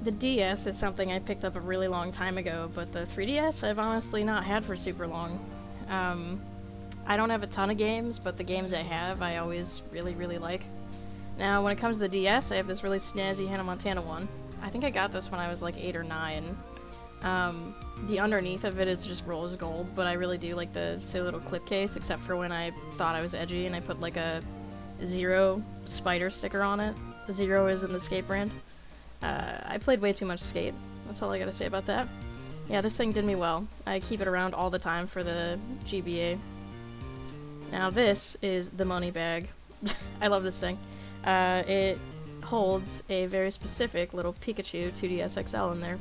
the DS is something I picked up a really long time ago, but the 3DS I've honestly not had for super long. Um, I don't have a ton of games, but the games I have I always really like. Now, when it comes to the DS, I have this really snazzy Hannah Montana one. I think I got this when I was like 8 or 9. The underneath of it is just rose gold, but I really do like the silly little clip case, except for when I thought I was edgy and I put like a Zero spider sticker on it. Zero is in the Skate brand. I played way too much Skate. That's all I gotta say about that. Yeah, this thing did me well. I keep it around all the time for the GBA. Now this is the money bag. I love this thing. It holds a very specific little Pikachu 2DS XL in there.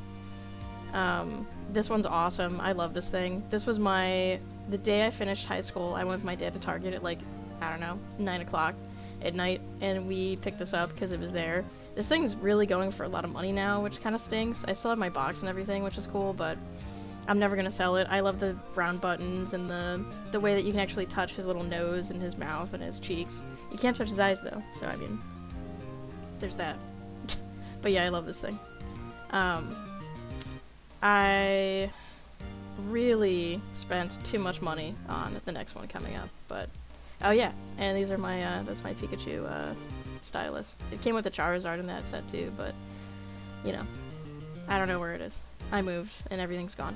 This one's awesome. I love this thing. This was the day I finished high school, I went with my dad to Target at like, I don't know, 9 o'clock at night, and we picked this up because it was there. This thing's really going for a lot of money now, which kind of stinks. I still have my box and everything, which is cool, but I'm never gonna sell it. I love the brown buttons and the way that you can actually touch his little nose and his mouth and his cheeks. You can't touch his eyes though, so I mean, there's that. But yeah, I love this thing. I really spent too much money on the next one coming up, but oh yeah, and these are my that's my Pikachu stylus. It came with the Charizard in that set too, but you know, I don't know where it is. I moved and everything's gone.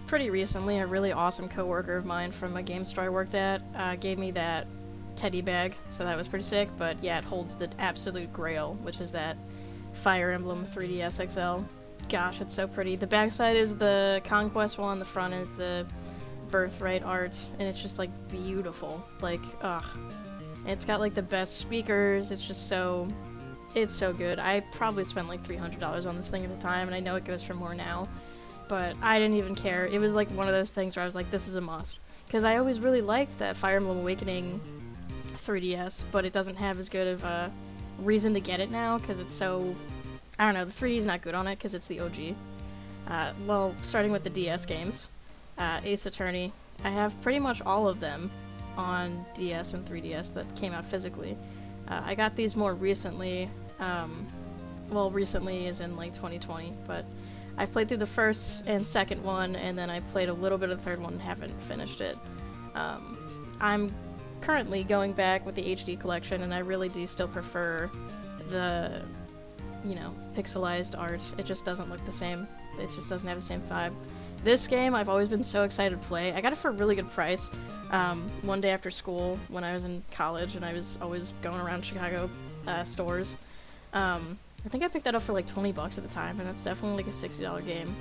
Pretty recently, a really awesome coworker of mine from a game store I worked at gave me that teddy bag, so that was pretty sick. But yeah, it holds the absolute grail, which is that Fire Emblem 3DS XL. Gosh, it's so pretty. The backside is the Conquest one, the front is the Birthright art, and it's just like beautiful. Like, ugh. It's got like the best speakers. It's just so, it's so good. I probably spent like $300 on this thing at the time, and I know it goes for more now, but I didn't even care. It was like one of those things where I was like, this is a must. Because I always really liked that Fire Emblem Awakening 3DS, but it doesn't have as good of a reason to get it now, because it's so, I don't know, the 3D is not good on it, because it's the OG. Well, starting with the DS games. Ace Attorney. I have pretty much all of them on DS and 3DS that came out physically. I got these more recently, well, recently is in like 2020, but I've played through the first and second one, and then I played a little bit of the third one and haven't finished it. I'm currently going back with the HD collection, and I really do still prefer the, you know, pixelized art. It just doesn't look the same. It just doesn't have the same vibe. This game, I've always been so excited to play. I got it for a really good price one day after school when I was in college, and I was always going around Chicago stores. I think I picked that up for like 20 bucks at the time, and that's definitely like a $60 game.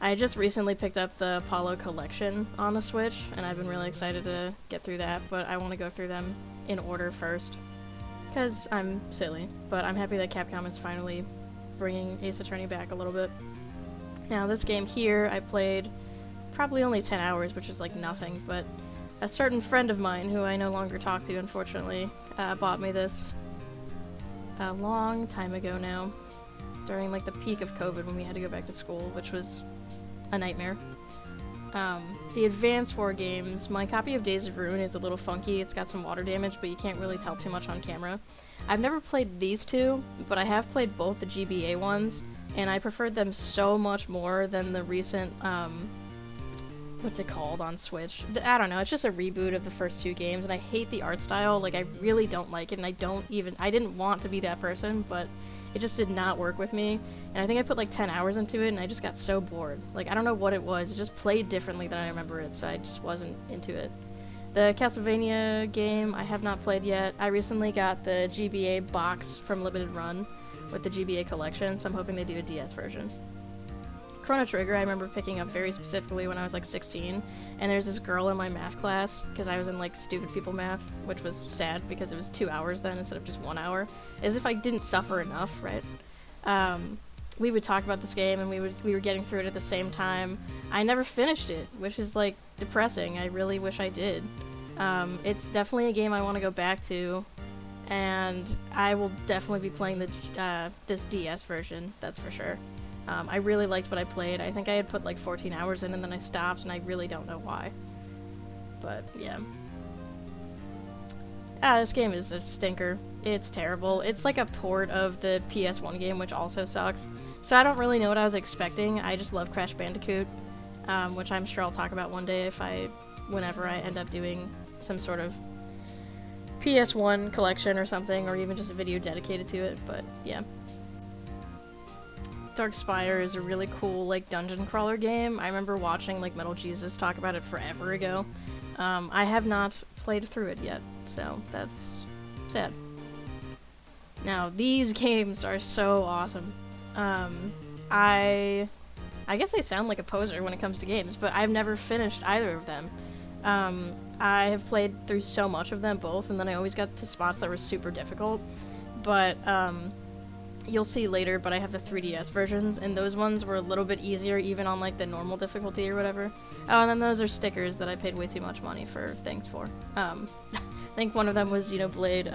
I just recently picked up the Apollo Collection on the Switch, and I've been really excited to get through that, but I want to go through them in order first, because I'm silly, but I'm happy that Capcom is finally bringing Ace Attorney back a little bit. Now, this game here, I played probably only 10 hours, which is like nothing, but a certain friend of mine, who I no longer talk to, unfortunately, bought me this a long time ago now, during like the peak of COVID when we had to go back to school, which was a nightmare. The Advance War games, my copy of Days of Ruin is a little funky. It's got some water damage, but you can't really tell too much on camera. I've never played these two, but I have played both the GBA ones, and I preferred them so much more than the recent, what's it called on Switch? I don't know, it's just a reboot of the first two games, and I hate the art style. Like, I really don't like it, and I didn't want to be that person, but it just did not work with me, and I think I put like 10 hours into it, and I just got so bored. Like, I don't know what it was, it just played differently than I remember it, so I just wasn't into it. The Castlevania game, I have not played yet. I recently got the GBA box from Limited Run with the GBA collection, so I'm hoping they do a DS version. Chrono Trigger, I remember picking up very specifically when I was like 16, and there's this girl in my math class, because I was in like stupid people math, which was sad because it was 2 hours then instead of just 1 hour, as if I didn't suffer enough, right? We would talk about this game, and we were getting through it at the same time. I never finished it, which is like depressing. I really wish I did. It's definitely a game I want to go back to, and I will definitely be playing the this DS version, that's for sure. I really liked what I played. I think I had put like 14 hours in, and then I stopped, and I really don't know why. But, yeah. This game is a stinker. It's terrible. It's like a port of the PS1 game, which also sucks. So I don't really know what I was expecting. I just love Crash Bandicoot, which I'm sure I'll talk about one day whenever I end up doing some sort of PS1 collection or something, or even just a video dedicated to it, but yeah. Dark Spire is a really cool, like, dungeon crawler game. I remember watching, like, Metal Jesus talk about it forever ago. I have not played through it yet, so that's sad. Now, these games are so awesome. I guess I sound like a poser when it comes to games, but I've never finished either of them. I have played through so much of them both, and then I always got to spots that were super difficult. But, you'll see later, but I have the 3DS versions, and those ones were a little bit easier, even on, like, the normal difficulty or whatever. Oh, and then those are stickers that I paid way too much money for things for. I think one of them was Xenoblade,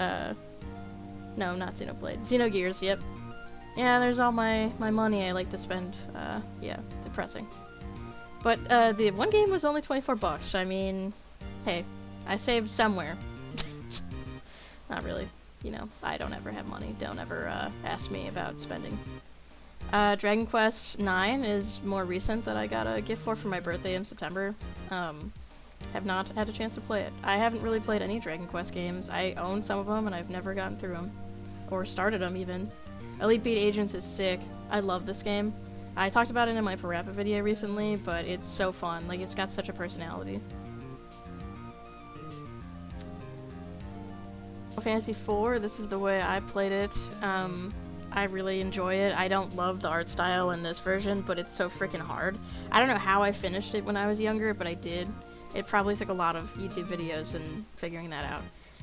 no, not Xenoblade. Xenogears, yep. Yeah, there's all my money I like to spend, yeah, depressing. But, the one game was only 24 bucks, I mean, hey, I saved somewhere. Not really. You know, I don't ever have money. Don't ever ask me about spending. Dragon Quest IX is more recent that I got a gift for my birthday in September. Have not had a chance to play it. I haven't really played any Dragon Quest games. I own some of them, and I've never gotten through them. Or started them, even. Elite Beat Agents is sick. I love this game. I talked about it in my Parappa video recently, but it's so fun. Like, it's got such a personality. Fantasy IV, this is the way I played it. I really enjoy it. I don't love the art style in this version, but it's so freaking hard. I don't know how I finished it when I was younger, but I did. It probably took a lot of YouTube videos and figuring that out.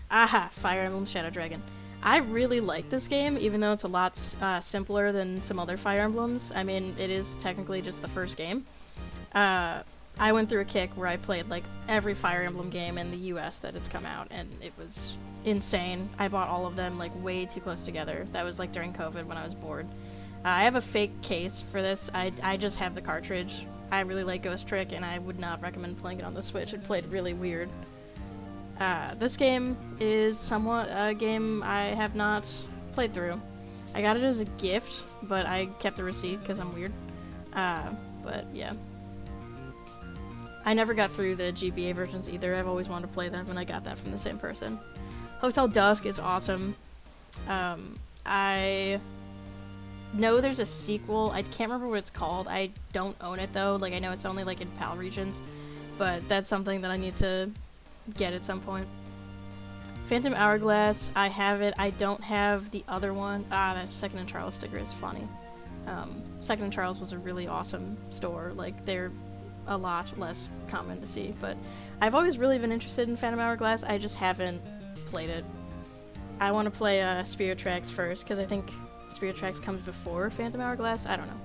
Aha! Fire Emblem Shadow Dragon. I really like this game, even though it's a lot simpler than some other Fire Emblems. I mean, it is technically just the first game. I went through a kick where I played, like, every Fire Emblem game in the US that it's come out, and it was insane. I bought all of them, like, way too close together. That was, like, during COVID when I was bored. I have a fake case for this. I just have the cartridge. I really like Ghost Trick, and I would not recommend playing it on the Switch. It played really weird. This game is somewhat a game I have not played through. I got it as a gift, but I kept the receipt because I'm weird. But yeah. I never got through the GBA versions either. I've always wanted to play them, and I got that from the same person. Hotel Dusk is awesome. I know there's a sequel. I can't remember what it's called. I don't own it, though. Like, I know it's only, like, in PAL regions, but that's something that I need to get at some point. Phantom Hourglass, I have it. I don't have the other one. That Second and Charles sticker is funny. Second and Charles was a really awesome store. Like, they're a lot less common to see, but I've always really been interested in Phantom Hourglass. I just haven't played it. I want to play Spirit Tracks first, because I think Spirit Tracks comes before Phantom Hourglass. I don't know.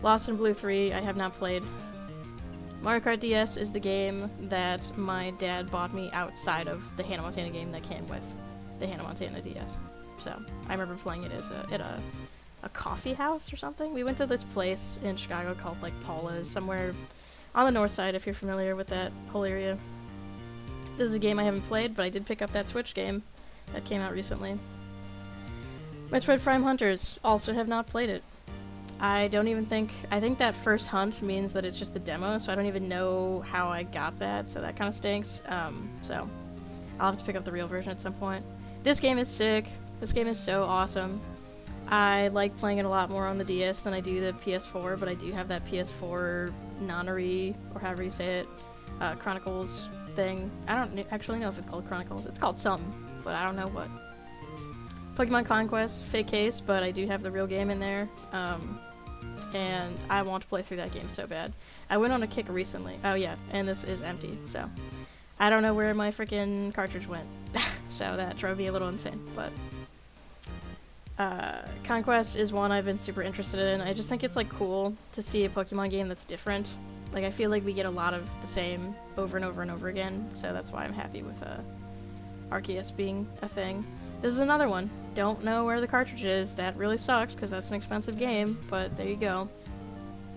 Lost in Blue 3, I have not played. Mario Kart DS is the game that my dad bought me outside of the Hannah Montana game that came with the Hannah Montana DS. So, I remember playing it at a coffee house or something. We went to this place in Chicago called, like, Paula's, somewhere on the north side, if you're familiar with that whole area. This is a game I haven't played, but I did pick up that Switch game that came out recently. Metroid Prime Hunters, also have not played it. I think that first hunt means that it's just the demo, so I don't even know how I got that, so that kind of stinks. So, I'll have to pick up the real version at some point. This game is sick. This game is so awesome. I like playing it a lot more on the DS than I do the PS4, but I do have that PS4 Nonary, or however you say it, Chronicles thing. I don't actually know if it's called Chronicles. It's called something, but I don't know what. Pokemon Conquest, fake case, but I do have the real game in there. And I want to play through that game so bad. I went on a kick recently. Oh yeah, and this is empty, so I don't know where my freaking cartridge went. So that drove me a little insane, but Conquest is one I've been super interested in. I just think it's, like, cool to see a Pokemon game that's different. Like, I feel like we get a lot of the same over and over and over again, so that's why I'm happy with Arceus being a thing. This is another one. Don't know where the cartridge is. That really sucks, because that's an expensive game, but there you go.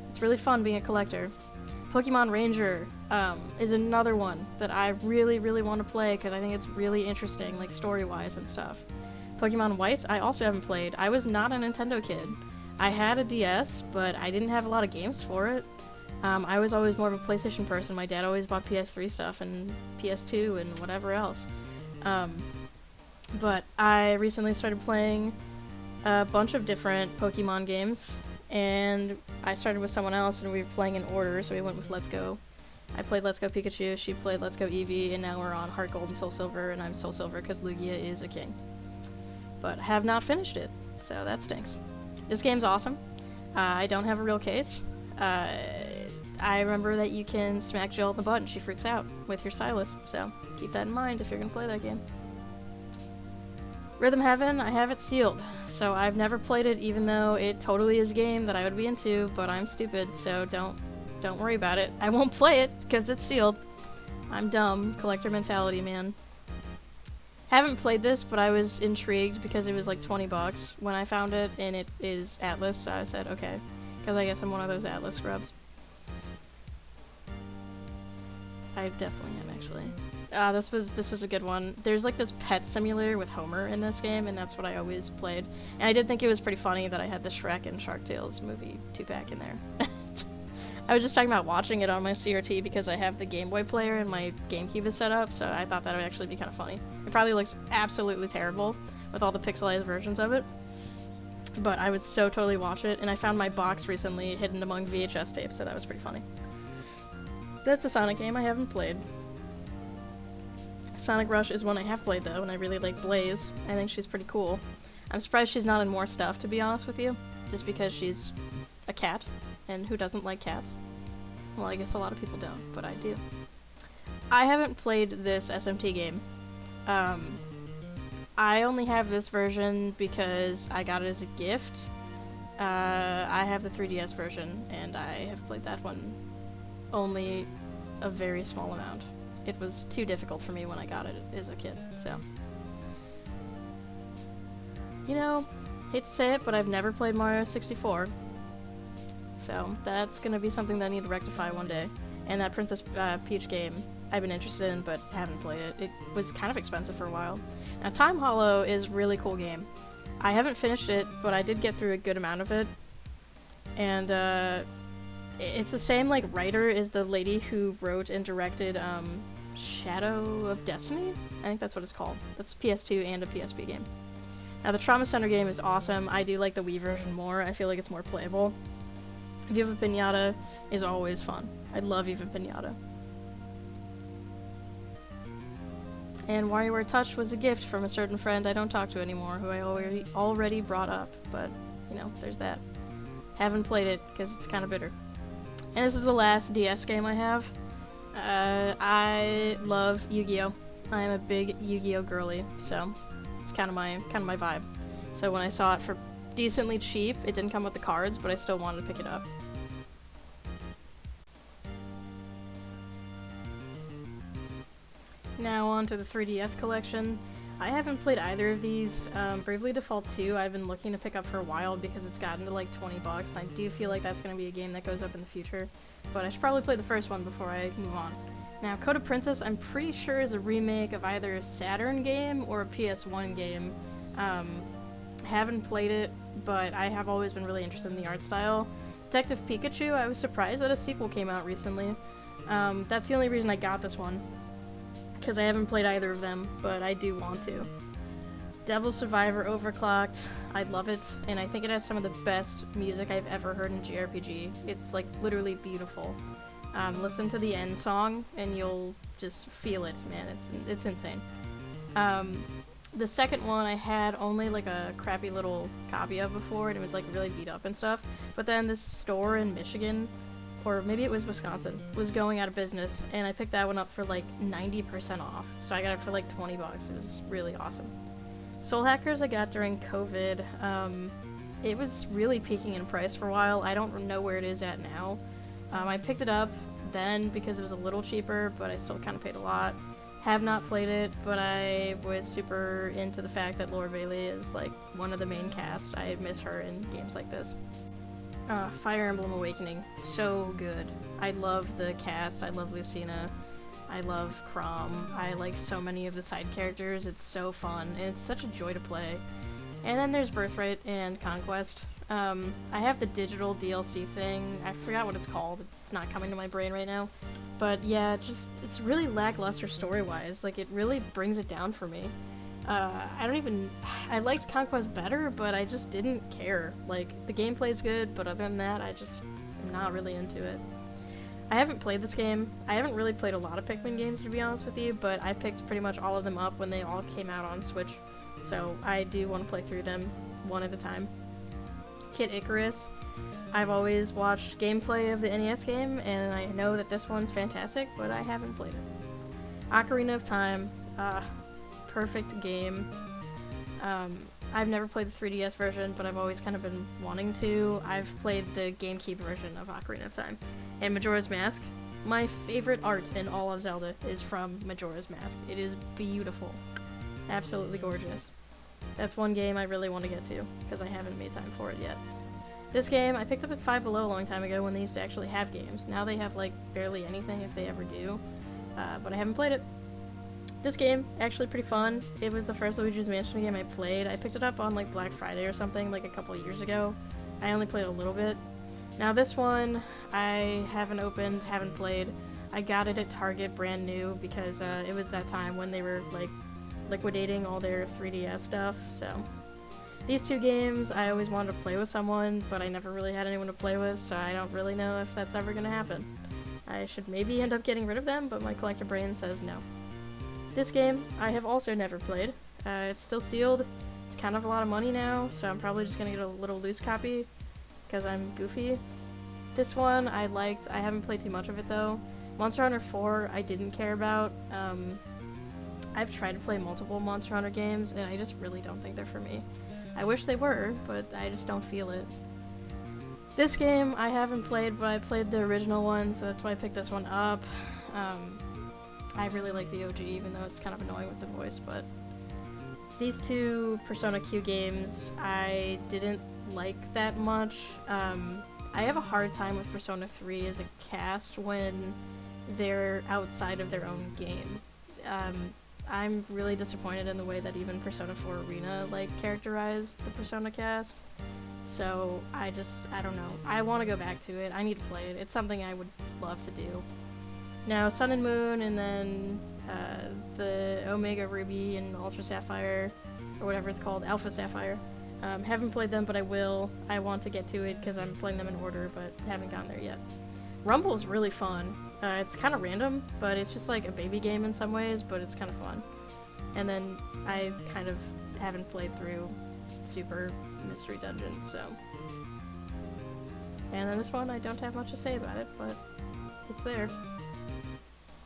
It's really fun being a collector. Pokemon Ranger is another one that I really, really want to play, because I think it's really interesting, like, story-wise and stuff. Pokemon White, I also haven't played. I was not a Nintendo kid. I had a DS, but I didn't have a lot of games for it. I was always more of a PlayStation person. My dad always bought PS3 stuff and PS2 and whatever else. But I recently started playing a bunch of different Pokemon games, and I started with someone else, and we were playing in order, so we went with Let's Go. I played Let's Go Pikachu, she played Let's Go Eevee, and now we're on Heart Gold and Soul Silver, and I'm Soul Silver because Lugia is a king. But have not finished it, so that stinks. This game's awesome. I don't have a real case. I remember that you can smack Jill in the butt and she freaks out with your stylus, so keep that in mind if you're gonna play that game. Rhythm Heaven, I have it sealed, so I've never played it even though it totally is a game that I would be into, but I'm stupid, so don't worry about it. I won't play it because it's sealed. I'm dumb. Collector mentality, man. Haven't played this, but I was intrigued because it was like 20 bucks when I found it, and it is Atlas, so I said okay, because I guess I'm one of those Atlas scrubs. I definitely am, actually. This was a good one. There's like this pet simulator with Homer in this game, and that's what I always played. And I did think it was pretty funny that I had the Shrek and Shark Tales movie 2-pack in there. I was just talking about watching it on my CRT because I have the Game Boy player and my GameCube is set up, so I thought that would actually be kind of funny. It probably looks absolutely terrible with all the pixelized versions of it, but I would so totally watch it, and I found my box recently hidden among VHS tapes, so that was pretty funny. That's a Sonic game I haven't played. Sonic Rush is one I have played, though, and I really like Blaze. I think she's pretty cool. I'm surprised she's not in more stuff, to be honest with you, just because she's a cat, and who doesn't like cats? Well, I guess a lot of people don't, but I do. I haven't played this SMT game. I only have this version because I got it as a gift. I have the 3DS version, and I have played that one only a very small amount. It was too difficult for me when I got it as a kid, so. You know, hate to say it, but I've never played Mario 64. So, that's gonna be something that I need to rectify one day. And that Princess Peach game, I've been interested in, but haven't played it. It was kind of expensive for a while. Now, Time Hollow is a really cool game. I haven't finished it, but I did get through a good amount of it. And, it's the same, like, writer as the lady who wrote and directed, Shadow of Destiny? I think that's what it's called. That's a PS2 and a PSP game. Now, the Trauma Center game is awesome. I do like the Wii version more. I feel like it's more playable. Viva Pinata is always fun. I love Viva Pinata. And WarioWare Touch was a gift from a certain friend I don't talk to anymore, who I already brought up, but, you know, there's that. Haven't played it, because it's kind of bitter. And this is the last DS game I have. I love Yu-Gi-Oh! I am a big Yu-Gi-Oh! Girly, so it's kind of my vibe. So when I saw it for decently cheap, it didn't come with the cards, but I still wanted to pick it up. Now on to the 3DS collection. I haven't played either of these. Bravely Default 2 I've been looking to pick up for a while because it's gotten to like 20 bucks, and I do feel like that's going to be a game that goes up in the future. But I should probably play the first one before I move on. Now, Code of Princess I'm pretty sure is a remake of either a Saturn game or a PS1 game. Haven't played it, but I have always been really interested in the art style. Detective Pikachu, I was surprised that a sequel came out recently. That's the only reason I got this one, because I haven't played either of them, but I do want to. Devil Survivor Overclocked, I love it, and I think it has some of the best music I've ever heard in JRPG. It's like literally beautiful. Listen to the end song and you'll just feel it, man. It's insane. The second one I had only like a crappy little copy of before, and it was like really beat up and stuff. But then this store in Michigan, or maybe it was Wisconsin, was going out of business, and I picked that one up for like 90% off. So I got it for like 20 bucks. It was really awesome. Soul Hackers I got during COVID. It was really peaking in price for a while. I don't know where it is at now. I picked it up then because it was a little cheaper, but I still kind of paid a lot. Have not played it, but I was super into the fact that Laura Bailey is like one of the main cast. I miss her in games like this. Fire Emblem Awakening, so good. I love the cast, I love Lucina. I love Crom. I like so many of the side characters. It's so fun, and it's such a joy to play. And then there's Birthright and Conquest. I have the digital DLC thing. I forgot what it's called. It's not coming to my brain right now. But yeah, it's really lackluster story-wise. Like, it really brings it down for me. I liked Conquest better, but I just didn't care. Like, the gameplay's good, but other than that, I just am not really into it. I haven't played this game. I haven't really played a lot of Pikmin games, to be honest with you, but I picked pretty much all of them up when they all came out on Switch, so I do want to play through them one at a time. Kid Icarus. I've always watched gameplay of the NES game, and I know that this one's fantastic, but I haven't played it. Ocarina of Time. Perfect game. I've never played the 3DS version, but I've always kind of been wanting to. I've played the GameCube version of Ocarina of Time. And Majora's Mask. My favorite art in all of Zelda is from Majora's Mask. It is beautiful. Absolutely gorgeous. That's one game I really want to get to, because I haven't made time for it yet. This game, I picked up at Five Below a long time ago when they used to actually have games. Now they have, like, barely anything if they ever do. But I haven't played it. This game, actually pretty fun. It was the first Luigi's Mansion game I played. I picked it up on, like, Black Friday or something, like, a couple years ago. I only played a little bit. Now this one, I haven't opened, haven't played. I got it at Target brand new because it was that time when they were, like, liquidating all their 3DS stuff, so. These two games, I always wanted to play with someone, but I never really had anyone to play with, so I don't really know if that's ever gonna happen. I should maybe end up getting rid of them, but my collector brain says no. This game, I have also never played. It's still sealed. It's kind of a lot of money now, so I'm probably just gonna get a little loose copy, because I'm goofy. This one, I liked. I haven't played too much of it, though. Monster Hunter 4, I didn't care about. I've tried to play multiple Monster Hunter games, and I just really don't think they're for me. I wish they were, but I just don't feel it. This game, I haven't played, but I played the original one, so that's why I picked this one up. I really like the OG, even though it's kind of annoying with the voice, but these two Persona Q games, I didn't like that much. I have a hard time with Persona 3 as a cast when they're outside of their own game. I'm really disappointed in the way that even Persona 4 Arena, like, characterized the Persona cast. So, I don't know. I want to go back to it. I need to play it. It's something I would love to do. Now, Sun and Moon, and then the Omega Ruby and Ultra Sapphire, or whatever it's called, Alpha Sapphire. Haven't played them, but I will. I want to get to it because I'm playing them in order, but haven't gotten there yet. Rumble's really fun. It's kind of random, but it's just like a baby game in some ways, but it's kind of fun. And then I kind of haven't played through Super Mystery Dungeon, so. And then this one, I don't have much to say about it, but it's there.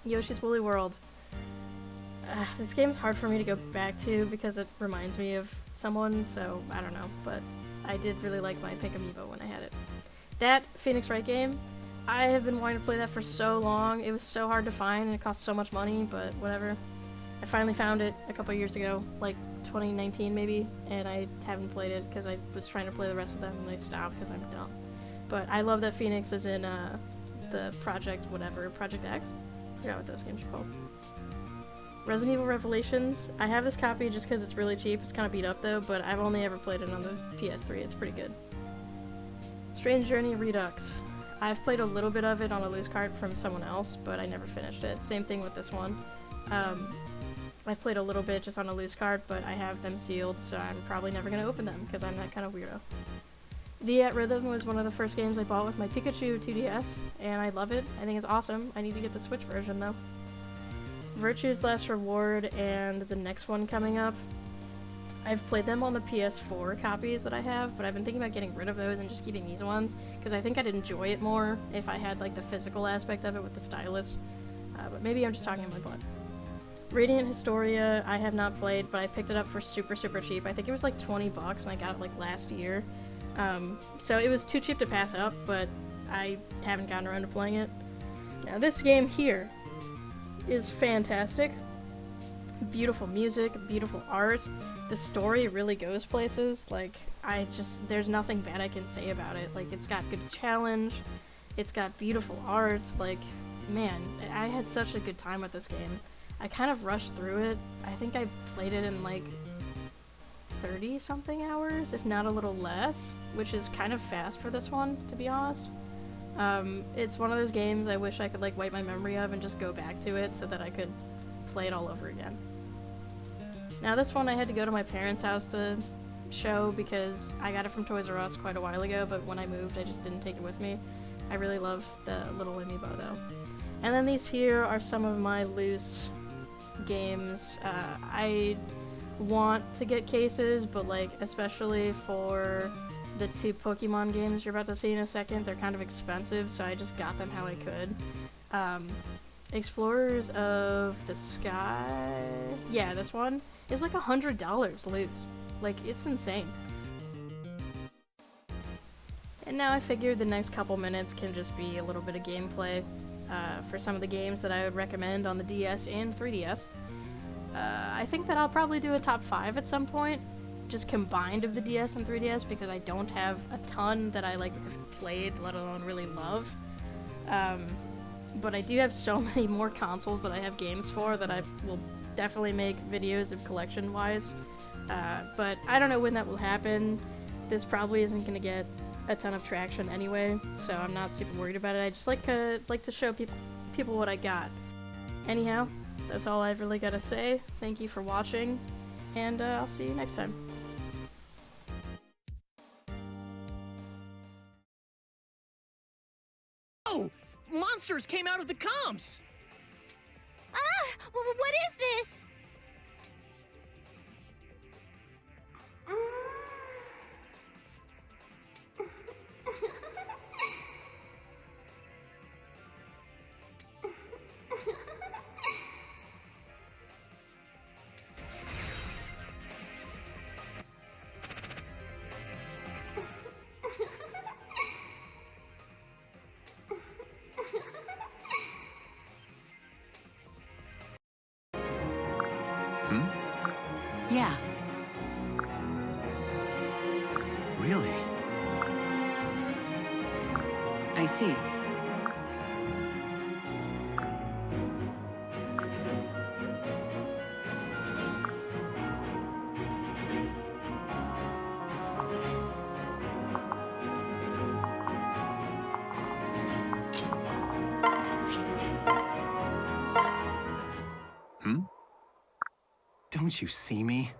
Yoshi's Woolly World. This game's hard for me to go back to because it reminds me of someone, so I don't know, but I did really like my Pink Amiibo when I had it. That Phoenix Wright game, I have been wanting to play that for so long. It was so hard to find and it cost so much money, but whatever. I finally found it a couple years ago, like 2019 maybe, and I haven't played it because I was trying to play the rest of them and I stopped because I'm dumb. But I love that Phoenix is in the Project X? I forgot what those games are called. Resident Evil Revelations. I have this copy just because it's really cheap. It's kind of beat up though, but I've only ever played it on the PS3. It's pretty good. Strange Journey Redux. I've played a little bit of it on a loose cart from someone else, but I never finished it. Same thing with this one. I've played a little bit just on a loose cart, but I have them sealed, so I'm probably never going to open them because I'm that kind of weirdo. The At Rhythm was one of the first games I bought with my Pikachu 2DS, and I love it. I think it's awesome. I need to get the Switch version, though. Virtue's Last Reward and the next one coming up. I've played them on the PS4 copies that I have, but I've been thinking about getting rid of those and just keeping these ones, because I think I'd enjoy it more if I had, like, the physical aspect of it with the stylus. But maybe I'm just talking in my butt. Radiant Historia, I have not played, but I picked it up for super, super cheap. I think it was like $20, and I got it, like, last year. So it was too cheap to pass up, but I haven't gotten around to playing it. Now this game here is fantastic. Beautiful music, beautiful art. The story really goes places. Like, there's nothing bad I can say about it. Like, it's got good challenge, it's got beautiful art, like, man, I had such a good time with this game. I kind of rushed through it. I think I played it in like 30-something hours, if not a little less, which is kind of fast for this one, to be honest. It's one of those games I wish I could like wipe my memory of and just go back to it so that I could play it all over again. Now this one I had to go to my parents' house to show because I got it from Toys R Us quite a while ago, but when I moved I just didn't take it with me. I really love the little amiibo though. And then these here are some of my loose games. I want to get cases, but like especially for the 2 Pokemon games you're about to see in a second, they're kind of expensive, so I just got them how I could. Explorers of the Sky, yeah, this one is like $100 loose. Like, it's insane. And now I figured the next couple minutes can just be a little bit of gameplay for some of the games that I would recommend on the DS and 3DS. I think that I'll probably do a top 5 at some point, just combined of the DS and 3DS, because I don't have a ton that I like have played, let alone really love. But I do have so many more consoles that I have games for that I will definitely make videos of collection-wise. But I don't know when that will happen. This probably isn't going to get a ton of traction anyway, so I'm not super worried about it. I just like to show people what I got. Anyhow, that's all I've really got to say. Thank you for watching, and I'll see you next time. Oh! Monsters came out of the comms! Ah! What is this? Yeah. Really? I see. Don't you see me?